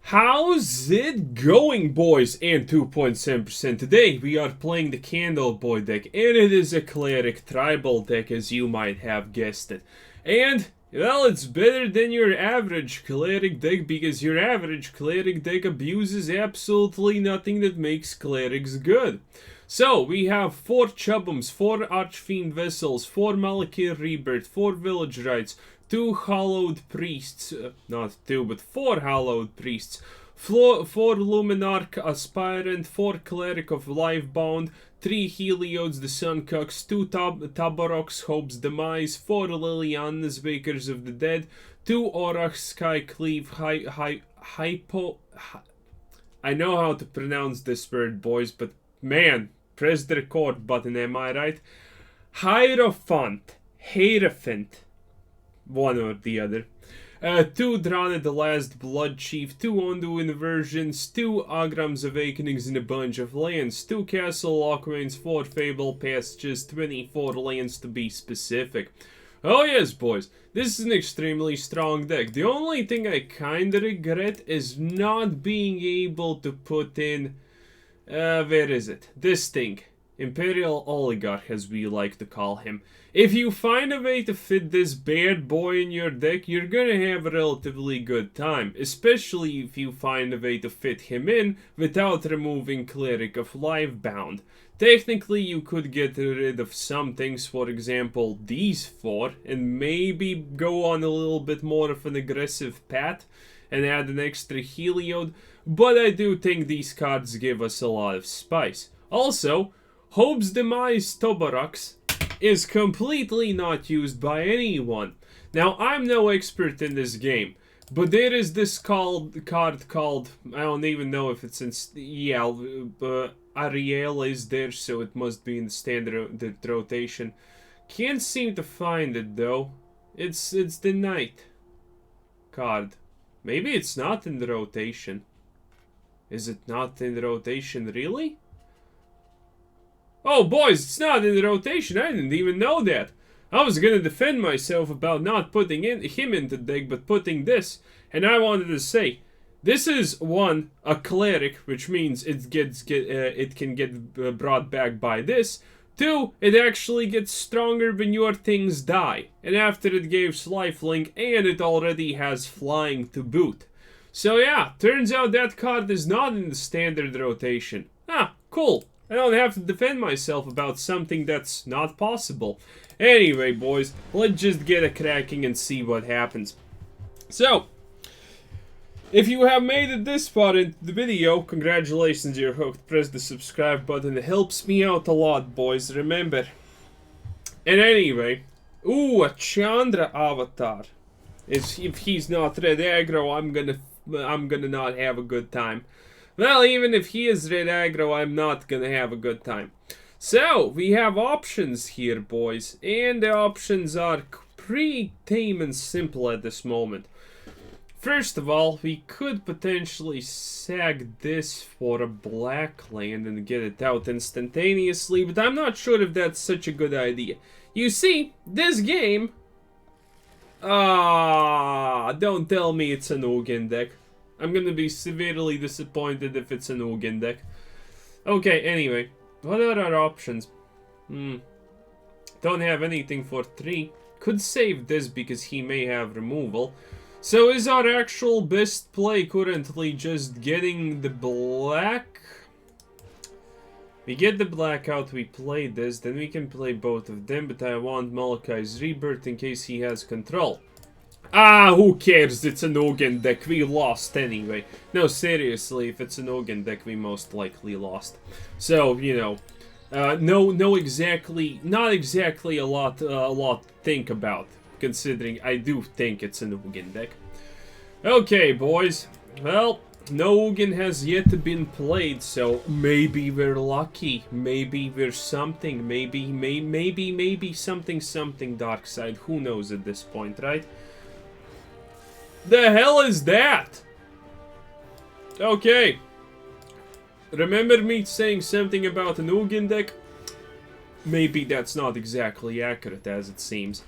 How's it going, boys? And 2.7%. Today we are playing the Candle Boy deck, and it is a Cleric tribal deck, as you might have guessed it. And, well, it's better than your average Cleric deck, because your average Cleric deck abuses absolutely nothing that makes Clerics good. So, we have 4 Chubums, 4 Archfiend Vessels, 4 Malakir Rebirth, 4 Village Rites, 2 Hallowed Priests, not 2, but 4 Hallowed Priests, 4 Luminarch Aspirant, 4 Cleric of Lifebound, 3 Heliods, the Suncucks, 2 Taborax, Hope's Demise, 4 Lilianas, Bakers of the Dead, 2 Orah, Skyclave, I know how to pronounce this word, boys, but man, press the record button, am I right? Hierophant, one or the other. 2 Drana, the last Bloodchief, 2 Ondu Inversions, 2 Agram's Awakenings and a bunch of lands, 2 Castle Locthwains, 4 Fabled Passages, 24 lands to be specific. Oh yes, boys, this is an extremely strong deck. The only thing I kinda regret is not being able to put in... where is it? This thing. Imperial Oligarch, as we like to call him. If you find a way to fit this bad boy in your deck, you're gonna have a relatively good time. Especially if you find a way to fit him in without removing Cleric of Lifebound. Technically, you could get rid of some things, for example, these 4, and maybe go on a little bit more of an aggressive path and add an extra Heliod, but I do think these cards give us a lot of spice. Also, Hope's Demise Taborax is completely not used by anyone. Now, I'm no expert in this game, but there is this card called, I don't even know if it's in, yeah, Ariel is there, so it must be in the standard rotation. Can't seem to find it, though. It's the Knight card. Maybe it's not in the rotation. Is it not in the rotation, really? Oh, boys, it's not in the rotation. I didn't even know that. I was gonna defend myself about not putting him into the deck, but putting this. And I wanted to say, this is, 1, a Cleric, which means it can get brought back by this. 2, it actually gets stronger when your things die. And after it gives lifelink, and it already has flying to boot. So yeah, turns out that card is not in the standard rotation. Ah, cool. I don't have to defend myself about something that's not possible. Anyway, boys, let's just get a cracking and see what happens. So, if you have made it this far into the video, congratulations, you're hooked. Press the subscribe button. It helps me out a lot, boys, remember. And anyway, ooh, a Chandra avatar. If he's not red aggro, I'm gonna not have a good time. Well, even if he is red aggro, I'm not gonna have a good time. So, we have options here, boys. And the options are pretty tame and simple at this moment. First of all, we could potentially sag this for a black land and get it out instantaneously, but I'm not sure if that's such a good idea. You see, this game... don't tell me it's an Ugin deck. I'm gonna be severely disappointed if it's an Ugin deck. Okay, anyway. What are our options? Don't have anything for 3. Could save this because he may have removal. So is our actual best play currently just getting the black? We get the black out, we play this, then we can play both of them, but I want Malakir's Rebirth in case he has control. Ah, who cares? It's an Ugin deck. We lost anyway. No, seriously, if it's an Ugin deck, we most likely lost. So, you know, not exactly a lot to think about, considering I do think it's an Ugin deck. Okay, boys. Well, no Ugin has yet been played, so maybe we're lucky. Maybe we're something. Maybe something dark side. Who knows at this point, right? The hell is that? Okay. Remember me saying something about an Ugin deck? Maybe that's not exactly accurate as it seems.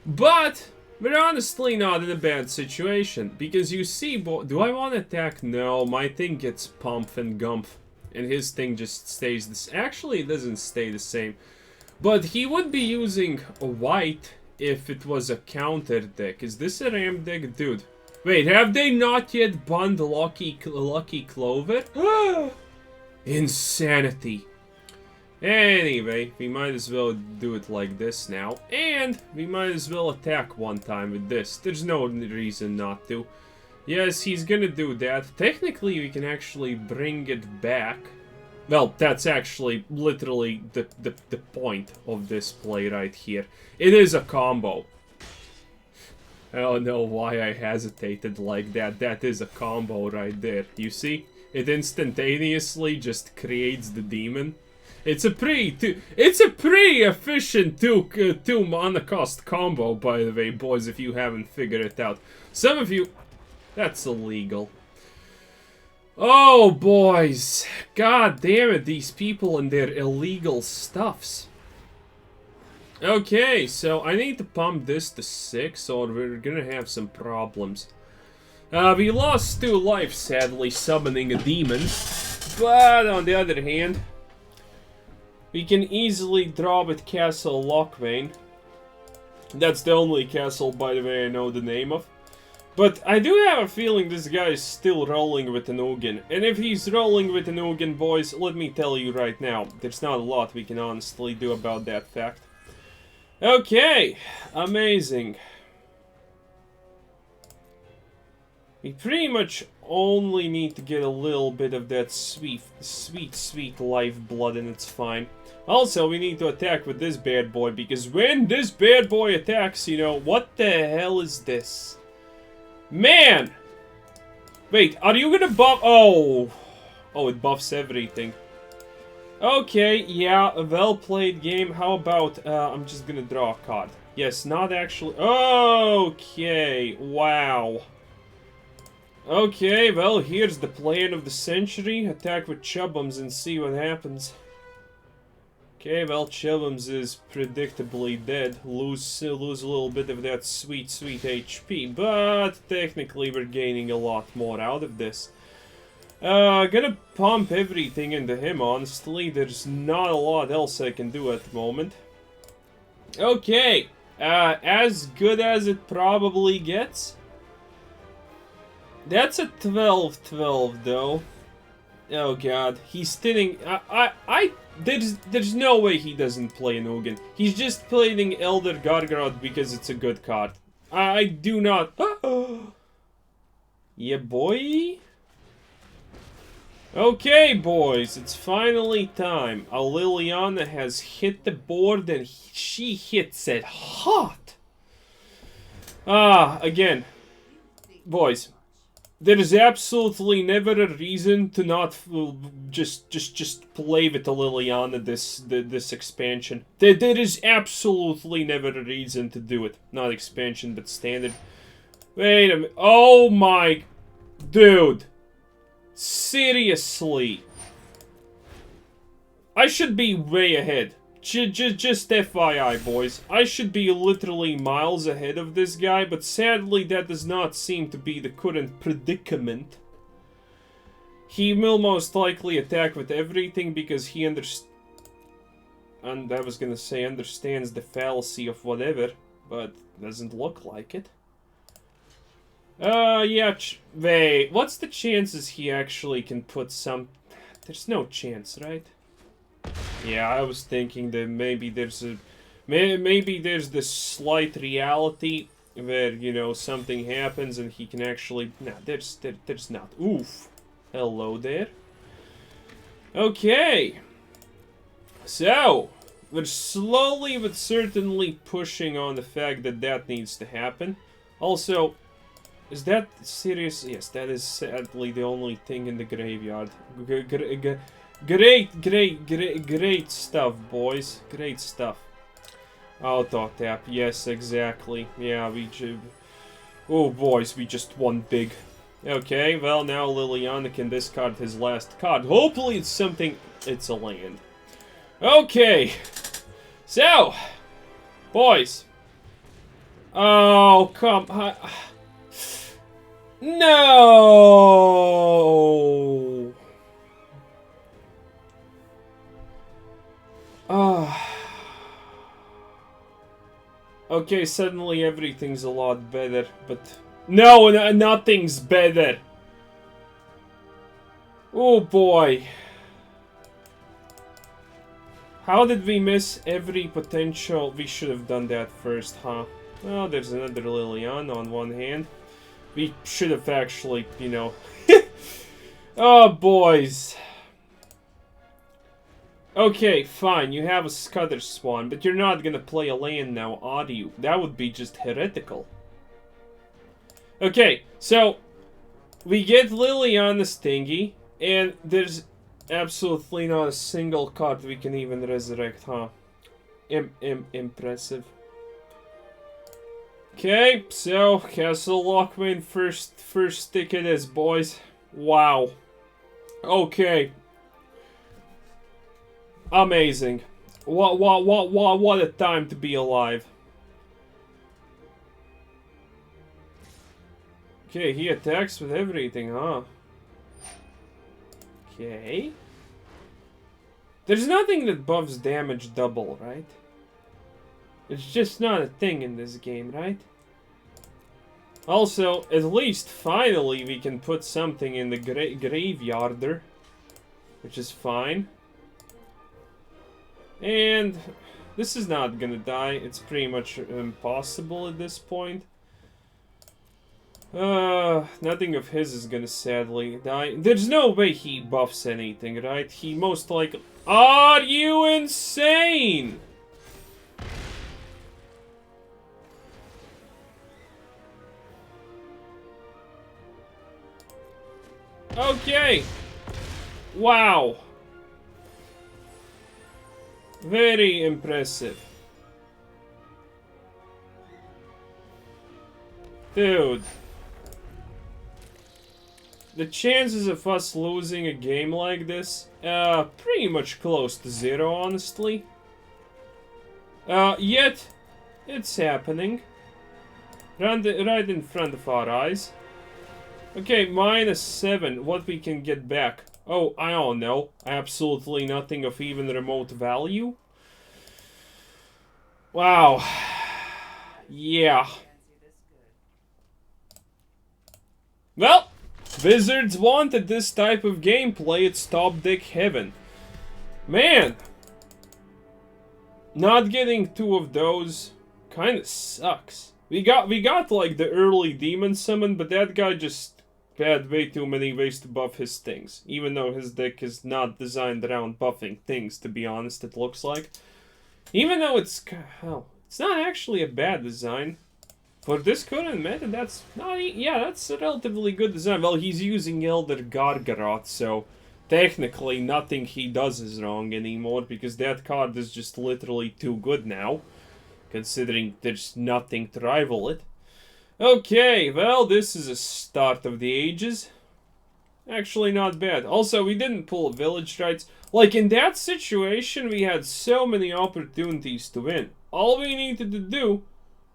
But We're honestly not in a bad situation, because you see, do I want to attack? No, my thing gets pump and gump, and his thing just stays this. Actually, it doesn't stay the same. But he would be using a white if it was a counter deck. Is this a ram deck? Dude. Wait, have they not yet banned Lucky Clover? Insanity. Anyway, we might as well do it like this now. And we might as well attack one time with this. There's no reason not to. Yes, he's gonna do that. Technically, we can actually bring it back. Well, that's actually literally the point of this play right here. It is a combo. I don't know why I hesitated like that. That is a combo right there. You see? It instantaneously just creates the demon. It's a pretty efficient two mana cost combo, by the way, boys, if you haven't figured it out. Some of you... That's illegal. Oh, boys. God damn it, these people and their illegal stuffs. Okay, so I need to pump this to 6, or we're gonna have some problems. We lost 2 life, sadly, summoning a demon. But, on the other hand, we can easily draw with Castle Locthwain. That's the only castle, by the way, I know the name of. But I do have a feeling this guy is still rolling with an Ugin. And if he's rolling with an Ugin, boys, let me tell you right now, there's not a lot we can honestly do about that fact. Okay, amazing. We pretty much only need to get a little bit of that sweet lifeblood, and it's fine. Also, we need to attack with this bad boy, because when this bad boy attacks, you know, what the hell is this? Man! Wait, are you gonna buff? Oh, it buffs everything. Okay, yeah, a well-played game. How about, I'm just gonna draw a card. Yes, not actually. Okay, wow. Okay, well, here's the plan of the century. Attack with Chubbums and see what happens. Okay, well, Chubbums is predictably dead. Lose a little bit of that sweet HP, but technically we're gaining a lot more out of this. Gonna pump everything into him, honestly. There's not a lot else I can do at the moment. Okay, as good as it probably gets. That's a 12-12, though. Oh god, he's thinning. There's no way he doesn't play an Ugin. He's just playing Elder Gargarod because it's a good card. I do not. Yeah, boy. Okay, boys, it's finally time. Liliana has hit the board, and she hits it hot. Again, boys. There is absolutely never a reason to not just play with the Liliana this expansion. There is absolutely never a reason to do it. Not expansion, but standard. Wait a minute. Oh my... Dude. Seriously. I should be way ahead. Just FYI, boys. I should be literally miles ahead of this guy, but sadly that does not seem to be the current predicament. He will most likely attack with everything because he understands the fallacy of whatever, but doesn't look like it. Yeah, wait, what's the chances he actually can put some... There's no chance, right? Yeah, I was thinking that maybe there's this slight reality where, you know, something happens and he can actually... No, there's not. Oof. Hello there. Okay. So, we're slowly but certainly pushing on the fact that that needs to happen. Also, is that serious? Yes, that is sadly the only thing in the graveyard. Great stuff, boys. Great stuff. Auto tap. Yes, exactly. Yeah, oh, boys, we just won big. Okay, well, now Liliana can discard his last card. Hopefully it's something... It's a land. Okay. So, boys. Oh, come on. No! Okay, suddenly everything's a lot better, but... No, nothing's better! Oh boy. How did we miss every potential? We should have done that first, huh? Well, there's another Liliana on one hand. We should have actually, you know... Oh, boys. Okay, fine, you have a Scudder Swan, but you're not gonna play a land now, are you? That would be just heretical. Okay, so... We get Liliana's thingy, and there's absolutely not a single card we can even resurrect, huh? Impressive. Okay, so Castle Locthwain first stick it is, boys. Wow. Okay. Amazing. What a time to be alive. Okay, he attacks with everything, huh? Okay. There's nothing that buffs damage double, right? It's just not a thing in this game, right? Also, at least finally we can put something in the graveyarder, which is fine. And this is not gonna die. It's pretty much impossible at this point. Nothing of his is gonna sadly die. There's no way he buffs anything, right? He most likely... Are you insane? Okay. Wow. Very impressive. Dude. The chances of us losing a game like this, pretty much close to zero, honestly. Yet, it's happening. Right in front of our eyes. Okay, -7. What we can get back? Oh, I don't know. Absolutely nothing of even remote value. Wow. Yeah. Well, Wizards wanted this type of gameplay. It's top deck heaven. Man. Not getting 2 of those kind of sucks. We got like the early demon summon, but that guy just had way too many ways to buff his things. Even though his deck is not designed around buffing things, to be honest, it looks like. Even though it's not actually a bad design. For this current meta, that's not... Yeah, that's a relatively good design. Well, he's using Elder Gargaroth, so technically nothing he does is wrong anymore, because that card is just literally too good now, considering there's nothing to rival it. Okay, well, this is a start of the ages. Actually, not bad. Also, we didn't pull Village Rites. Like, in that situation, we had so many opportunities to win. All we needed to do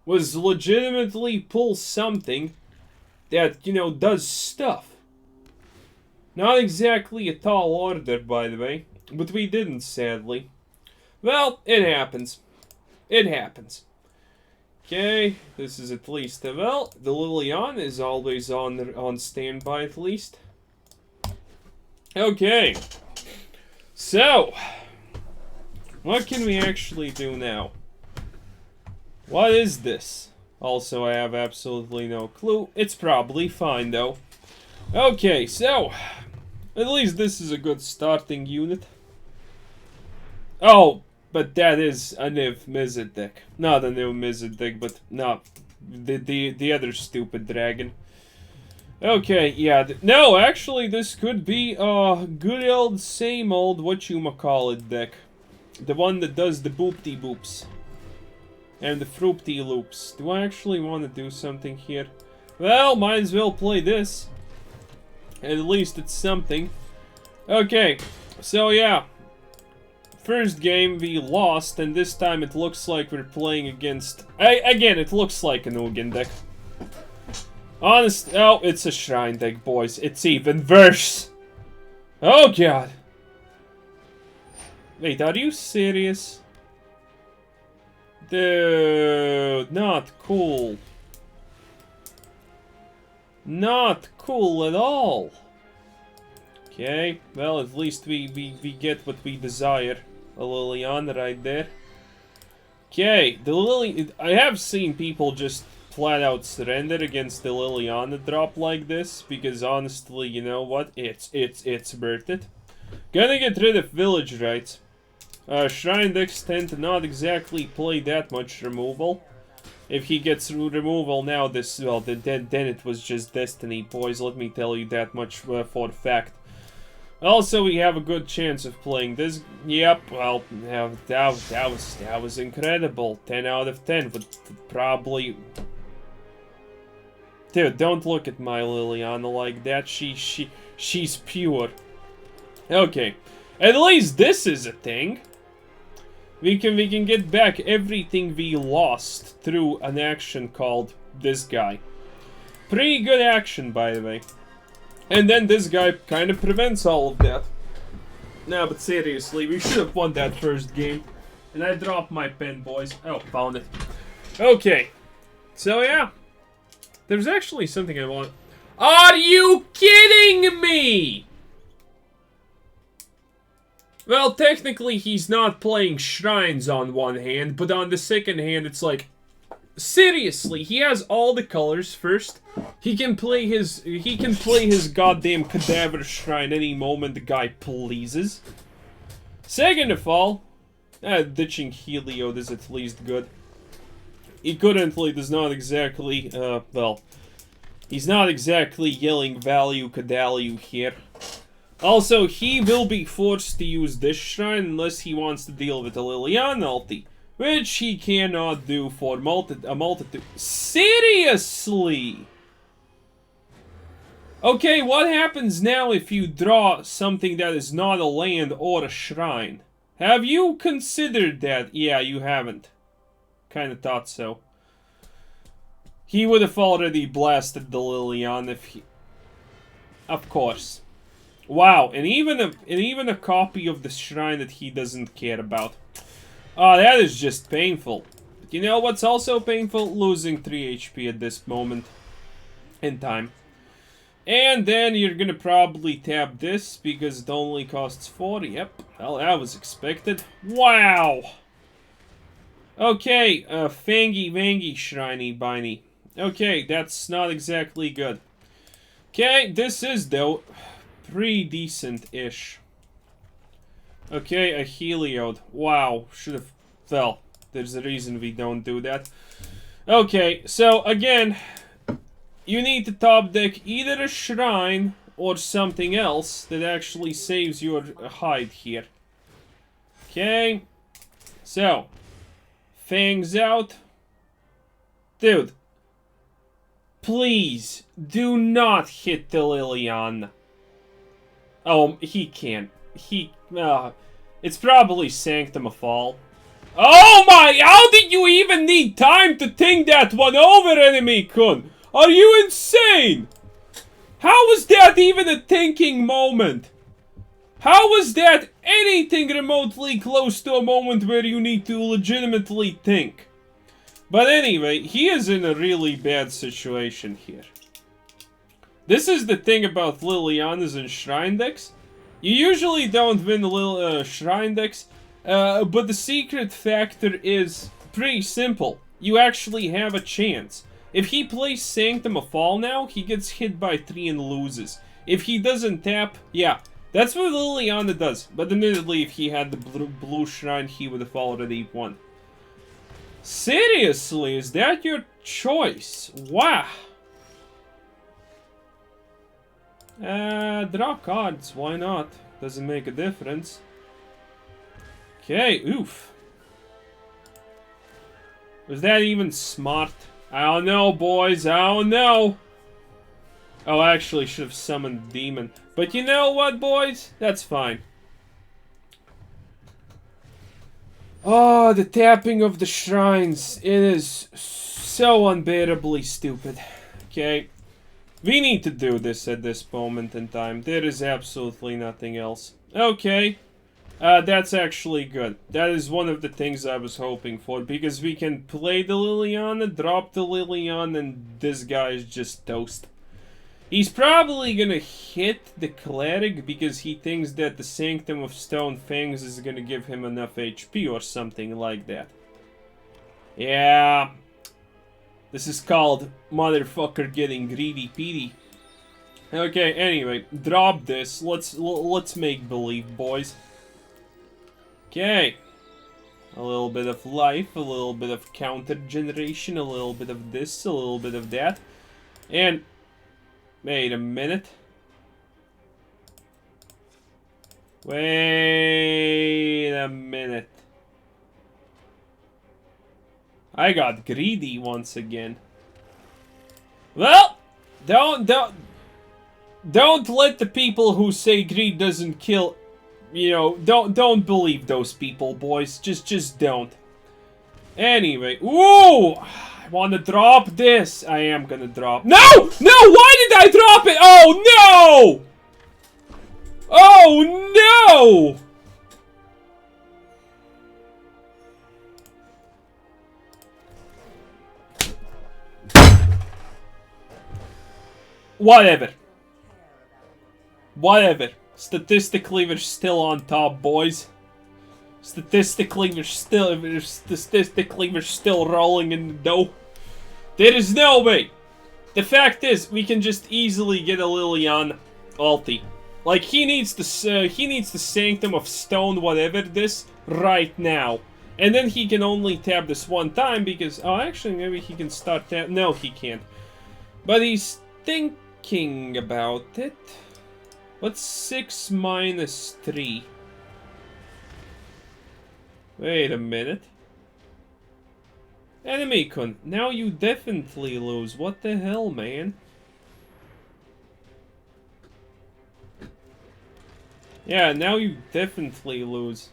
was legitimately pull something that, you know, does stuff. Not exactly a tall order, by the way, but we didn't, sadly. Well, it happens. It happens. Okay, this is at least, well, the Liliana is always on standby at least. Okay. So, what can we actually do now? What is this? Also, I have absolutely no clue. It's probably fine, though. Okay, so, at least this is a good starting unit. Oh, but that is a Niv Mizzet deck. Not a Niv Mizzet deck, but no, the other stupid dragon. Okay, yeah. No, actually, this could be a good old, same old whatchamacallit deck. The one that does the boopty-boops. And the fruity loops. Do I actually want to do something here? Well, might as well play this. At least it's something. Okay, so yeah. First game we lost, and this time it looks like we're playing against... Again, it looks like an Ugin deck. Honest... Oh, it's a Shrine deck, boys. It's even worse. Oh, God. Wait, are you serious? Dude, not cool. Not cool at all. Okay, well, at least we get what we desire. A Liliana right there. Okay, the Lily... I have seen people just flat out surrender against the Liliana drop like this, because honestly, you know what? It's worth it. Gonna get rid of Village Rites. Shrine decks tend to not exactly play that much removal. If he gets through removal now, this, well, then it was just destiny, boys. Let me tell you that much for a fact. Also, we have a good chance of playing this. Yep, well, that was incredible. 10 out of 10 would probably... Dude, don't look at my Liliana like that. She's pure. Okay, at least this is a thing. We can get back everything we lost through an action called this guy. Pretty good action, by the way. And then this guy kind of prevents all of that. Nah, but seriously, we should have won that first game. And I dropped my pen, boys. Oh, found it. Okay. So, yeah. There's actually something I want... Are you kidding me? Well, technically, he's not playing shrines on one hand, but on the second hand, it's like... Seriously, he has all the colors first. He can play his goddamn cadaver shrine any moment the guy pleases. Second of all, ditching Heliod is at least good. He currently does not exactly, well, he's not exactly yelling value Cadalue here. Also, he will be forced to use this shrine unless he wants to deal with the Liliana ulti. Which he cannot do for a multitude. Seriously? Okay, what happens now if you draw something that is not a land or a shrine? Have you considered that? Yeah, you haven't. Kinda thought so. He would have already blasted the Liliana if he... Of course. Wow, and even a copy of the shrine that he doesn't care about. Oh, that is just painful. But you know what's also painful? Losing 3 HP at this moment in time. And then you're gonna probably tap this because it only costs 4. Yep, well, that was expected. Wow! Okay, Fangy Vangy Shriney Biney. Okay, that's not exactly good. Okay, this is, though, pretty decent-ish. Okay, a Heliod. Wow, should have... Well, there's a reason we don't do that. Okay, so again, you need to top deck either a shrine or something else that actually saves your hide here. Okay, so, Fangs out. Dude, please, do not hit the Liliana. Oh, he can't. It's probably Sanctum of Fall. Oh my! How did you even need time to think that one over, enemy kun? Are you insane? How was that even a thinking moment? How was that anything remotely close to a moment where you need to legitimately think? But anyway, he is in a really bad situation here. This is the thing about Lilianas and Shrine decks. You usually don't win the Shrine decks, but the secret factor is pretty simple. You actually have a chance. If he plays Sanctum of Fall now, he gets hit by 3 and loses. If he doesn't tap, yeah, that's what Liliana does. But admittedly, if he had the blue Shrine, he would have already won. Seriously, is that your choice? Wow. Draw cards, why not? Doesn't make a difference. Okay, oof. Was that even smart? I don't know, boys, I don't know. Oh, I actually should have summoned Demon. But you know what, boys? That's fine. Oh, the tapping of the shrines. It is so unbearably stupid. Okay. We need to do this at this moment in time. There is absolutely nothing else. Okay. That's actually good. That is one of the things I was hoping for, because we can play the Liliana, drop the Liliana, and this guy is just toast. He's probably gonna hit the Cleric because he thinks that the Sanctum of Stone Fangs is gonna give him enough HP or something like that. Yeah. This is called motherfucker getting greedy peedy. Okay, anyway, drop this. Let's make believe, boys. Okay. A little bit of life, a little bit of counter generation, a little bit of this, a little bit of that. And wait a minute. Wait a minute. I got greedy once again. Well, don't let the people who say greed doesn't kill, you know, don't believe those people, boys. Just don't. Anyway, ooh, I want to drop this. I am gonna drop. No, why did I drop it? Oh no! Oh no! Whatever. Statistically, we're still on top, boys. Statistically, we're still rolling in the dough. There is no way. The fact is, we can just easily get a Liliana ulti. Like, he needs the Sanctum of Stone, whatever this, right now. And then he can only tap this one time because, oh, actually, maybe he can start tap. No, he can't. But he's thinking about it. What's 6 minus 3? Wait a minute. Enemy con. Now you definitely lose. What the hell, man? Yeah, now you definitely lose.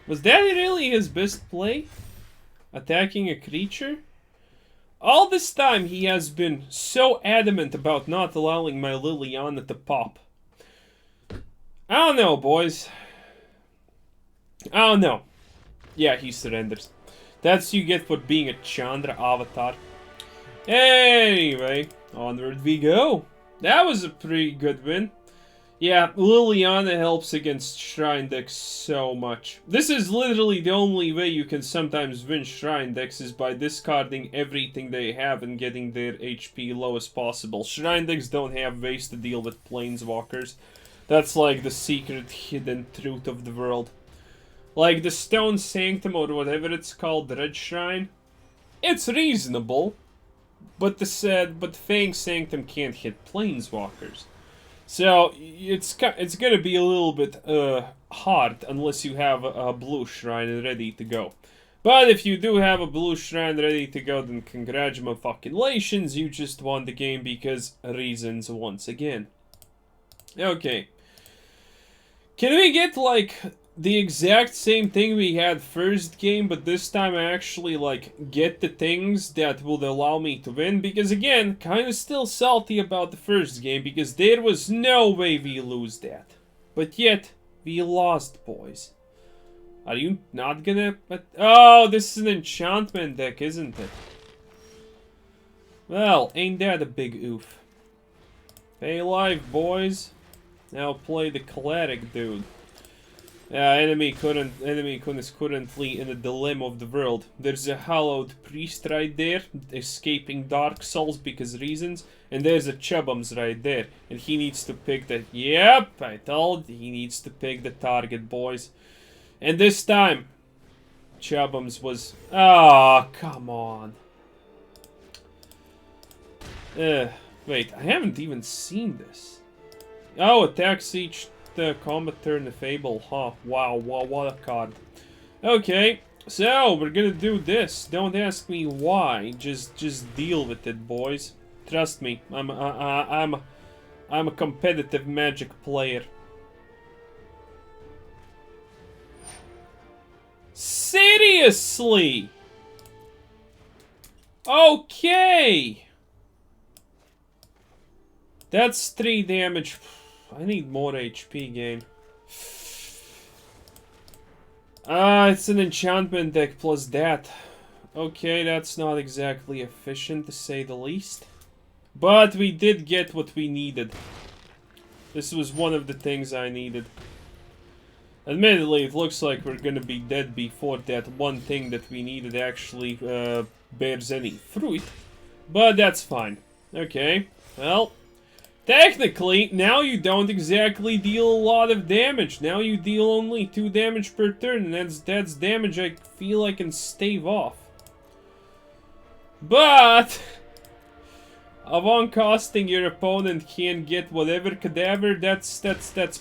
Was that really his best play? Attacking a creature? All this time he has been so adamant about not allowing my Liliana to pop. I don't know, boys. I don't know. Yeah, he surrenders. That's you get for being a Chandra avatar. Anyway, onward we go. That was a pretty good win. Yeah, Liliana helps against Shrine decks so much. This is literally the only way you can sometimes win Shrine decks is by discarding everything they have and getting their HP low as possible. Shrine decks don't have ways to deal with Planeswalkers. That's like the secret hidden truth of the world. Like the Stone Sanctum or whatever it's called, the Red Shrine. It's reasonable. But the Fang Sanctum can't hit Planeswalkers. So, it's gonna be a little bit hard unless you have a blue shrine ready to go. But if you do have a blue shrine ready to go, then congratulations, you just won the game because reasons once again. Okay. Can we get, like, the exact same thing we had first game, but this time I actually, like, get the things that will allow me to win? Because, again, kind of still salty about the first game, because there was no way we lose that. But yet, we lost, boys. Are you not gonna... Oh, this is an enchantment deck, isn't it? Well, ain't that a big oof. Pay life, boys. Now play the Cleric, dude. Enemy is currently in a dilemma of the world. There's a Hallowed Priest right there, escaping Dark Souls because reasons, and there's a Chubums right there, and he needs to pick the... Yep, I told you, he needs to pick the target, boys. And this time, Chubums was... Ah, come on. Wait, I haven't even seen this. Oh, attacks each... the combat turn the Fable, huh? Wow, what a card. Okay, so we're gonna do this. Don't ask me why. Just deal with it, boys. Trust me, I'm a competitive Magic player. Seriously? Okay. That's 3 damage. I need more HP gain. It's an enchantment deck plus that. Okay, that's not exactly efficient to say the least. But we did get what we needed. This was one of the things I needed. Admittedly, it looks like we're gonna be dead before that one thing that we needed actually bears any fruit. But that's fine. Okay, well, technically, now you don't exactly deal a lot of damage. Now you deal only 2 damage per turn, and that's damage I feel I can stave off. But upon casting, your opponent can get whatever cadaver. That's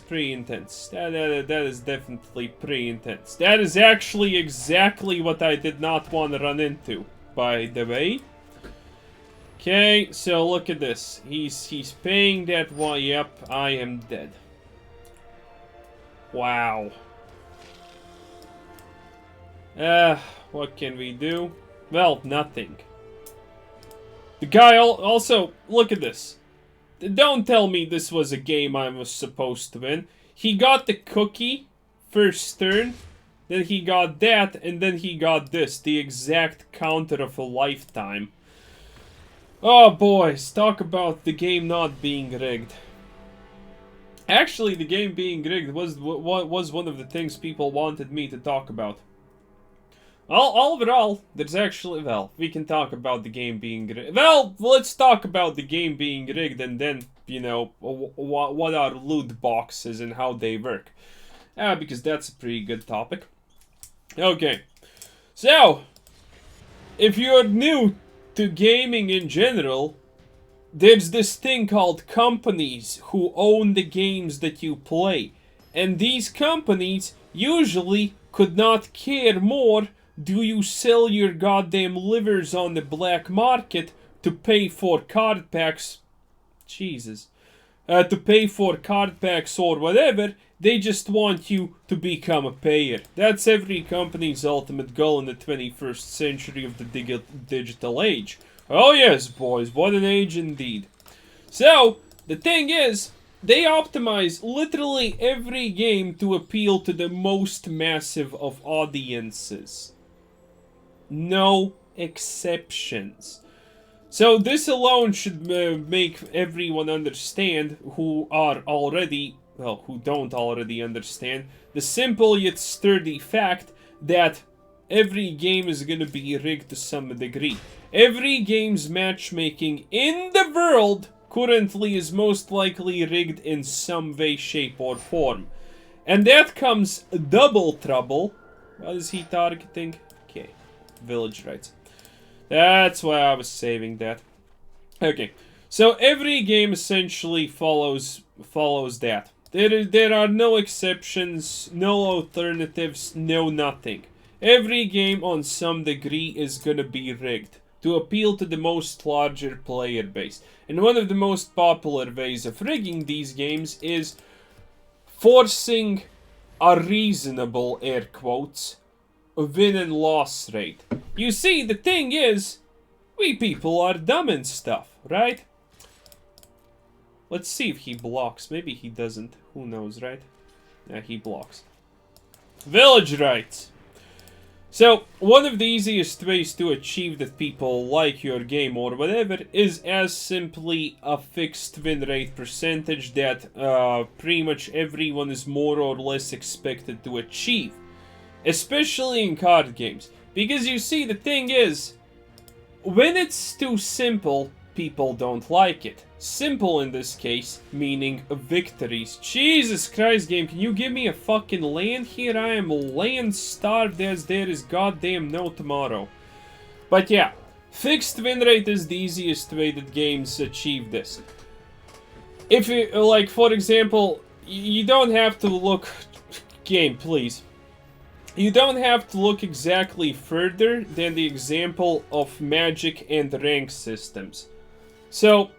pretty intense. That is definitely pretty intense. That is actually exactly what I did not want to run into, by the way. Okay, so look at this. He's paying that one. Yep, I am dead. Wow. What can we do? Well, nothing. The guy also, look at this. Don't tell me this was a game I was supposed to win. He got the cookie first turn, then he got that, and then he got this. The exact counter of a lifetime. Oh, boys, talk about the game not being rigged. Actually, the game being rigged was one of the things people wanted me to talk about. Overall, there's actually, well, we can talk about the game being rigged. Well, let's talk about the game being rigged and then, you know, what are loot boxes and how they work. Because that's a pretty good topic. Okay, so, if you're new to gaming in general, there's this thing called companies who own the games that you play. And these companies usually could not care more do you sell your goddamn livers on the black market to pay for card packs. Jesus. To pay for card packs or whatever. They just want you to become a payer. That's every company's ultimate goal in the 21st century of the digital age. Oh yes, boys, what an age indeed. So, the thing is, they optimize literally every game to appeal to the most massive of audiences. No exceptions. So this alone should make everyone understand who are already, well, who don't already understand, the simple yet sturdy fact that every game is gonna be rigged to some degree. Every game's matchmaking in the world currently is most likely rigged in some way, shape, or form. And that comes double trouble. What is he targeting? Okay, Village Rites. That's why I was saving that. Okay, so every game essentially follows that. There are no exceptions, no alternatives, no nothing. Every game on some degree is gonna be rigged to appeal to the most larger player base. And one of the most popular ways of rigging these games is forcing a reasonable, air quotes, win and loss rate. You see, the thing is, we people are dumb and stuff, right? Let's see if he blocks. Maybe he doesn't. Who knows, right? Yeah, he blocks. Village Rites. So, one of the easiest ways to achieve that people like your game or whatever is as simply a fixed win rate percentage that pretty much everyone is more or less expected to achieve. Especially in card games. Because you see, the thing is, when it's too simple, people don't like it. Simple in this case, meaning victories. Jesus Christ, game, can you give me a fucking land here? I am land starved as there is goddamn no tomorrow. But yeah, fixed win rate is the easiest way that games achieve this. If you, like, for example, you don't have to look... Game, please. You don't have to look exactly further than the example of Magic and rank systems. So,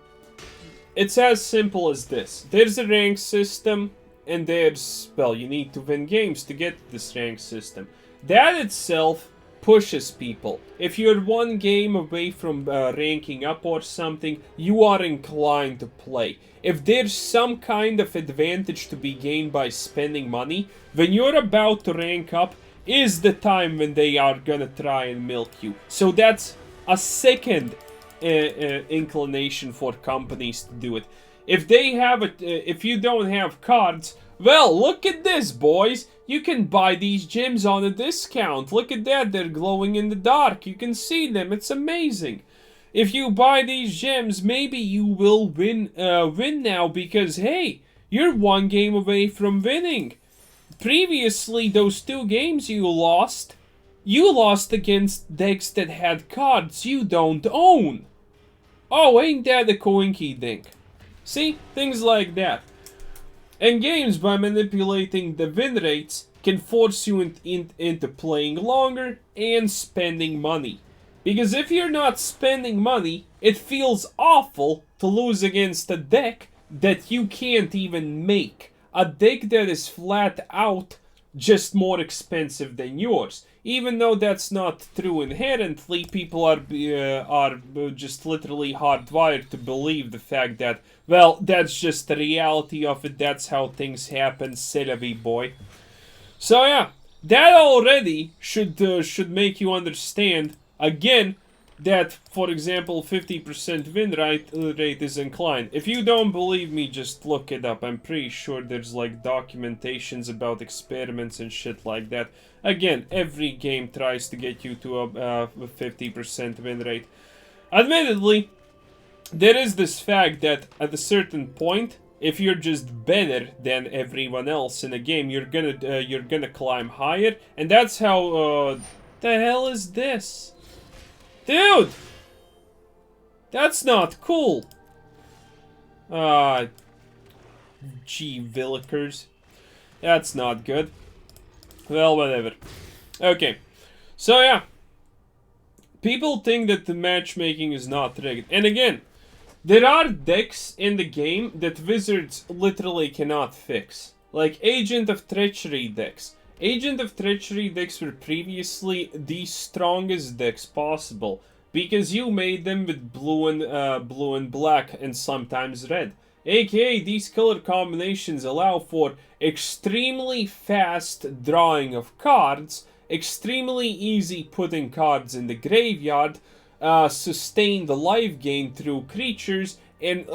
it's as simple as this. There's a rank system, and there's, well, you need to win games to get this rank system. that itself pushes people. If you're one game away from ranking up or something, you are inclined to play. If there's some kind of advantage to be gained by spending money, when you're about to rank up, is the time when they are gonna try and milk you. So that's a second inclination for companies to do it. If they have if you don't have cards, well, look at this, boys. You can buy these gems on a discount. Look at that, they're glowing in the dark. You can see them, it's amazing. If you buy these gems, maybe you will win now because, hey, you're one game away from winning. Previously, those 2 games you lost against decks that had cards you don't own. Oh, ain't that a coinky dink? See? Things like that. And games, by manipulating the win rates, can force you into playing longer and spending money. Because if you're not spending money, it feels awful to lose against a deck that you can't even make. A deck that is flat out just more expensive than yours. Even though that's not true inherently, people are just literally hardwired to believe the fact that, well, that's just the reality of it, that's how things happen, silly boy. So yeah, that already should make you understand, again, that, for example, 50% win rate is inclined. If you don't believe me, just look it up. I'm pretty sure there's like documentations about experiments and shit like that. Again, every game tries to get you to a 50% win rate. Admittedly, there is this fact that at a certain point, if you're just better than everyone else in a game, you're gonna climb higher, and that's how. The hell is this? Dude! That's not cool! Gee, Villikers. That's not good. Well, whatever. Okay. So, yeah. People think that the matchmaking is not rigged. And again, there are decks in the game that Wizards literally cannot fix. Like Agent of Treachery decks. Agent of Treachery decks were previously the strongest decks possible because you made them with blue and black and sometimes red. AKA, these color combinations allow for extremely fast drawing of cards, extremely easy putting cards in the graveyard, sustain the life gain through creatures, and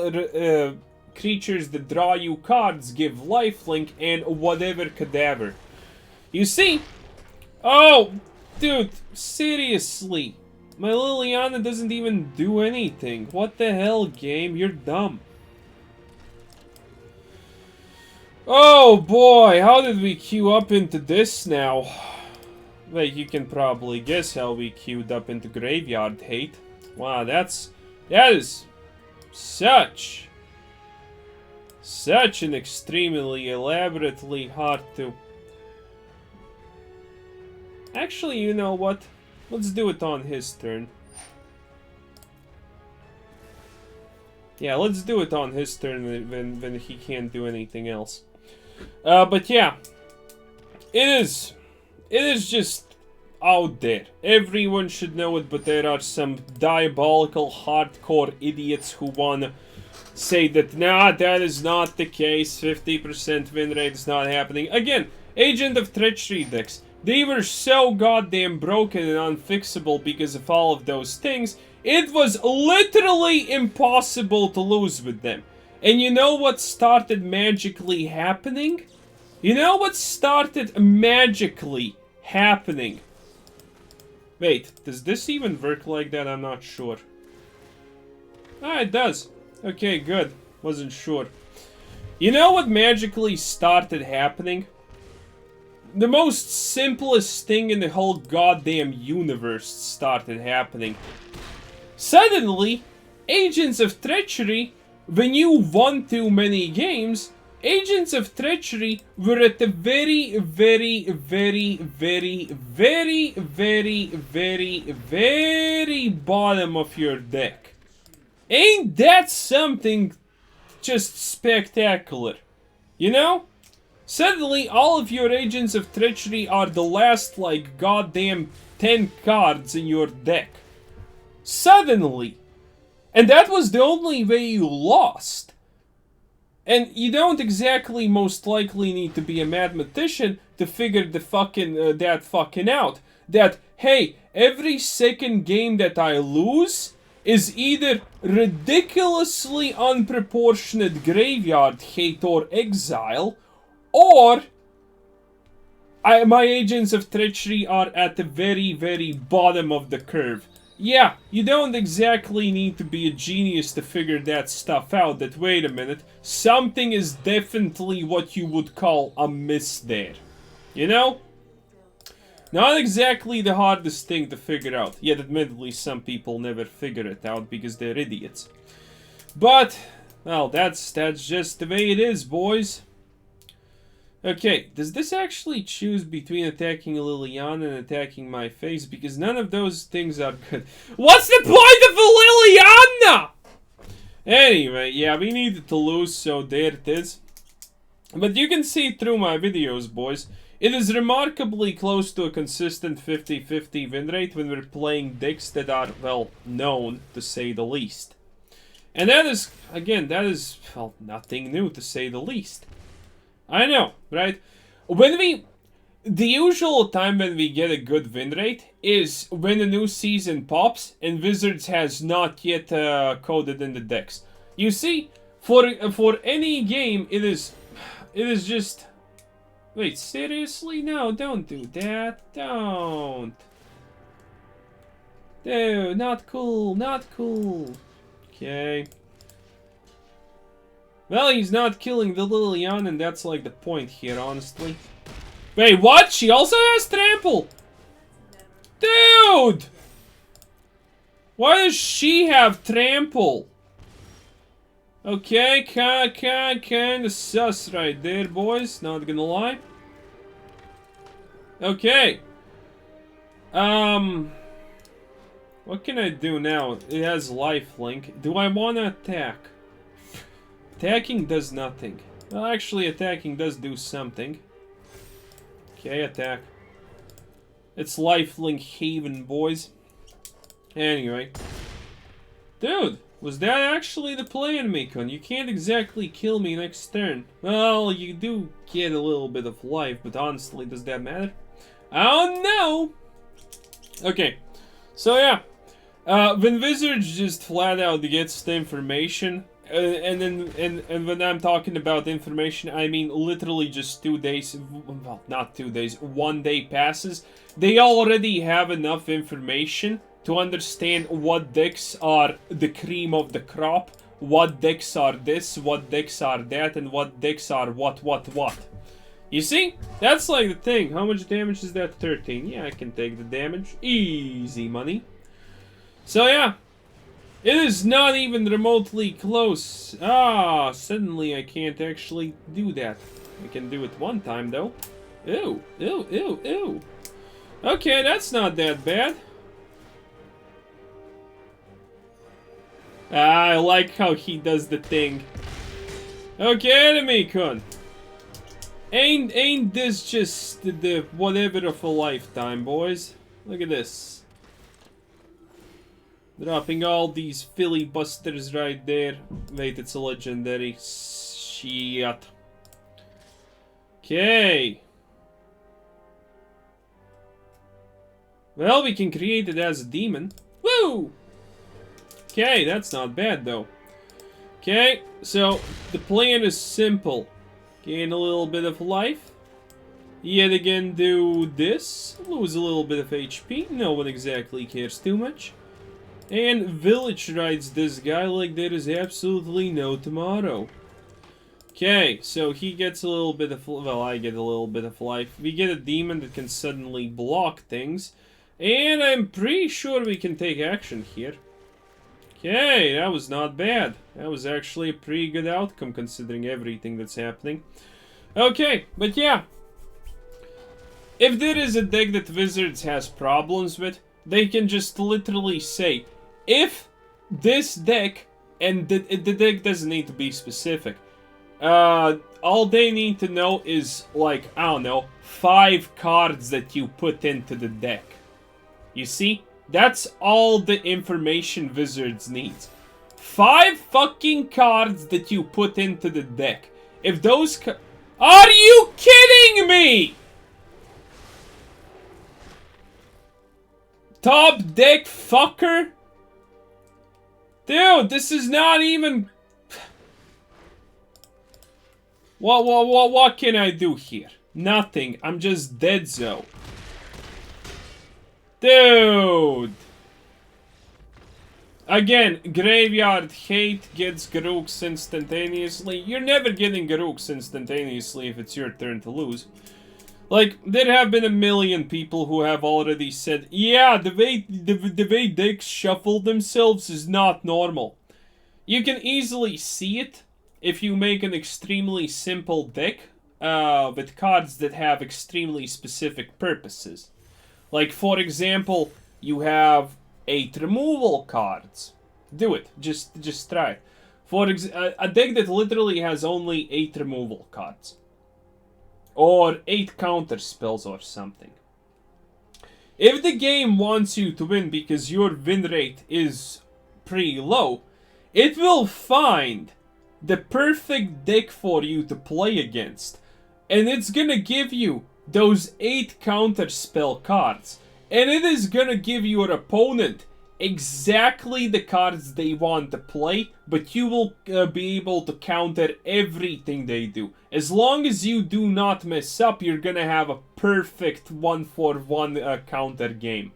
creatures that draw you cards give lifelink and whatever cadaver. You see? Oh, dude, seriously. My Liliana doesn't even do anything. What the hell, game? You're dumb. Oh boy, how did we queue up into this now? Wait, you can probably guess how we queued up into Graveyard Hate. Wow, that is such an extremely elaborately hard to... Actually, you know what? Let's do it on his turn. Yeah, let's do it on his turn when he can't do anything else. But yeah, it is just out there. Everyone should know it, but there are some diabolical hardcore idiots who wanna say that, nah, that is not the case, 50% win rate is not happening. Again, Agent of Treachery decks. They were so goddamn broken and unfixable because of all of those things, it was literally impossible to lose with them. And you know what started magically happening? You know what started magically happening? Wait, does this even work like that? I'm not sure. Ah, it does. Okay, good. Wasn't sure. You know what magically started happening? The most simplest thing in the whole goddamn universe started happening. Suddenly, Agents of Treachery, when you won too many games, Agents of Treachery were at the very, very, very, very, very, very, very, very bottom of your deck. Ain't that something just spectacular? You know? Suddenly, all of your Agents of Treachery are the last, like, goddamn 10 cards in your deck. Suddenly. And that was the only way you lost. And you don't exactly most likely need to be a mathematician to figure the fucking, that fucking out. That, hey, every second game that I lose is either ridiculously unproportionate graveyard hate or exile, or my Agents of Treachery are at the very, very bottom of the curve. Yeah, you don't exactly need to be a genius to figure that stuff out, that wait a minute, something is definitely what you would call a miss there. You know? Not exactly the hardest thing to figure out, yet admittedly some people never figure it out because they're idiots. But, well, that's just the way it is, boys. Okay, does this actually choose between attacking Liliana and attacking my face? Because none of those things are good. What's the point of a Liliana? Anyway, yeah, we needed to lose, so there it is. But you can see through my videos, boys. It is remarkably close to a consistent 50-50 win rate when we're playing decks that are, well, known, to say the least. And that is, again, that is, well, nothing new, to say the least. I know, right? The usual time when we get a good win rate is when a new season pops and Wizards has not yet coded in the decks. You see, for any game, it is just... Wait, seriously? No, don't do that. Don't. Dude, not cool, not cool. Okay. Well, he's not killing the Liliana, and that's like the point here, honestly. Wait, what? She also has trample? Dude! Why does she have trample? Okay, kinda sus right there, boys. Not gonna lie. Okay. What can I do now? It has lifelink. Do I wanna attack? Attacking does nothing. Well, actually, attacking does do something. Okay, attack. It's lifelink haven, boys. Anyway. Dude, was that actually the plan, Mikon? You can't exactly kill me next turn. Well, you do get a little bit of life, but honestly, does that matter? I don't know! Okay, so yeah. When Wizards just flat out gets the information, and when I'm talking about information, I mean literally just 2 days, well, not 2 days, 1 day passes, they already have enough information to understand what decks are the cream of the crop, what decks are this, what decks are that, and what decks are what. You see? That's like the thing. How much damage is that? 13. Yeah, I can take the damage. Easy money. So yeah. It is not even remotely close. Ah, suddenly I can't actually do that. I can do it one time though. Ew, ew, ew, ew. Okay, that's not that bad. Ah, I like how he does the thing. Okay, enemy-kun. Ain't this just the whatever of a lifetime, boys? Look at this. Dropping all these filibusters right there. Wait, it's a legendary. Shit. Okay. Well, we can create it as a demon. Woo! Okay, that's not bad though. Okay, so the plan is simple. Gain a little bit of life. Yet again do this. Lose a little bit of HP. No one exactly cares too much. And Village Rites this guy like there is absolutely no tomorrow. Okay, so he gets a little bit of... Well, I get a little bit of life. We get a demon that can suddenly block things. And I'm pretty sure we can take action here. Okay, that was not bad. That was actually a pretty good outcome considering everything that's happening. Okay, but yeah. If there is a deck that Wizards has problems with, they can just literally say, if this deck, and the deck doesn't need to be specific, All they need to know is, like, I don't know, 5 cards that you put into the deck. You see? That's all the information Wizards needs. 5 fucking cards that you put into the deck. If those Are you kidding me?! Top deck fucker? Dude, this is not even... What can I do here? Nothing. I'm just dead zone. Dude! Again, Graveyard Hate gets Garrux instantaneously. You're never getting Garrux instantaneously if it's your turn to lose. Like, there have been a million people who have already said, yeah, the way decks shuffle themselves is not normal. You can easily see it if you make an extremely simple deck with cards that have extremely specific purposes. Like, for example, you have 8 removal cards. Do it. Just try it. For a deck that literally has only 8 removal cards. Or 8 counter spells or something. If the game wants you to win because your win rate is pretty low, it will find the perfect deck for you to play against. And it's gonna give you those 8 counter spell cards. And it is gonna give your opponent exactly the cards they want to play, but you will be able to counter everything they do. As long as you do not mess up, you're gonna have a perfect 1-for-1 counter game.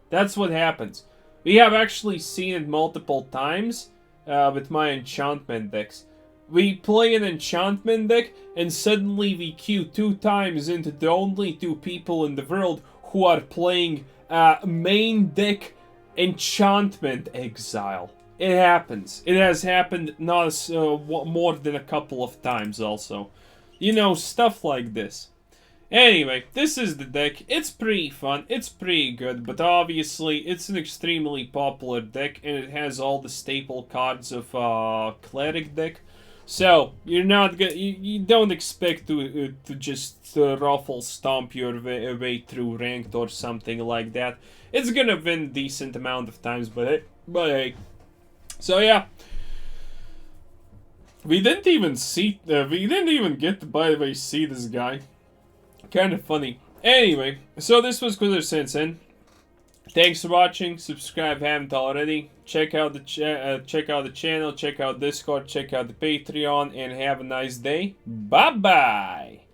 That's what happens. We have actually seen it multiple times with my enchantment decks. We play an enchantment deck, and suddenly we queue 2 times into the only 2 people in the world who are playing main deck Enchantment Exile. It happens. It has happened not more than a couple of times also. You know, stuff like this. Anyway, this is the deck. It's pretty fun. It's pretty good, but obviously it's an extremely popular deck, and it has all the staple cards of Cleric deck. So you're not gonna, you don't expect to just ruffle stomp your way through ranked or something like that. It's gonna win a decent amount of times, but hey. So yeah, we didn't even get to, by the way, see this guy. Kind of funny. Anyway, so this was Quitter Sensen. Thanks for watching. Subscribe if you haven't already. Check out the channel. Check out Discord. Check out the Patreon, and have a nice day. Bye bye.